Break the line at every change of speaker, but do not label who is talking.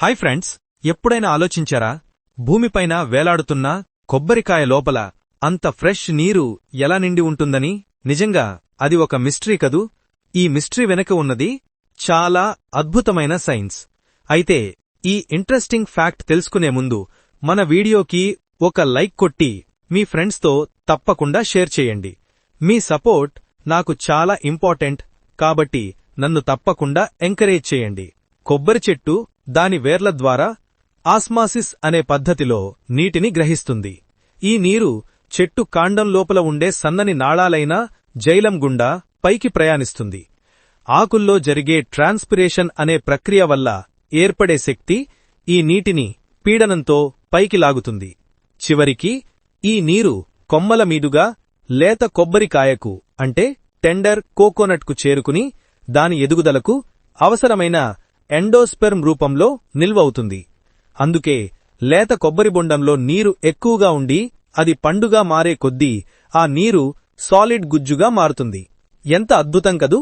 Hi friends, ఎప్పుడైనా ఆలోచించారా భూమిపైన వేలాడుతున్న కొబ్బరికాయ లోపల అంత ఫ్రెష్ నీరు ఎలా నిండి ఉంటుందని? నిజంగా అది ఒక మిస్టరీ కదూ. ఈ మిస్టరీ వెనక ఉన్నది చాలా అద్భుతమైన సైన్స్. అయితే ఈ ఇంట్రెస్టింగ్ ఫ్యాక్ట్ తెలుసుకునే ముందు మన వీడియోకి ఒక లైక్ కొట్టి మీ ఫ్రెండ్స్తో తప్పకుండా షేర్ చేయండి. మీ సపోర్ట్ నాకు చాలా ఇంపార్టెంట్, కాబట్టి నన్ను తప్పకుండా ఎంకరేజ్ చేయండి. కొబ్బరి చెట్టు దాని వేర్ల ద్వారా ఆస్మాసిస్ అనే పద్ధతిలో నీటిని గ్రహిస్తుంది. ఈ నీరు చెట్టు కాండం లోపల ఉండే సన్నని నాళాలైన జైలం గుండా పైకి ప్రయాణిస్తుంది. ఆకుల్లో జరిగే ట్రాన్స్పిరేషన్ అనే ప్రక్రియ వల్ల ఏర్పడే శక్తి ఈ నీటిని పీడనంతో పైకి లాగుతుంది. చివరికి ఈ నీరు కొమ్మల మీదుగా లేత కొబ్బరికాయకు అంటే టెండర్ కోకోనట్కు చేరుకుని దాని ఎదుగుదలకు అవసరమైన ఎండోస్పెర్మ్ రూపంలో నిల్వవుతుంది. అందుకే లేత కొబ్బరిబొండంలో నీరు ఎక్కువగా ఉండి అది పండుగా మారే కొద్దీ ఆ నీరు సాలిడ్ గుజ్జుగా మారుతుంది. ఎంత అద్భుతం కదూ!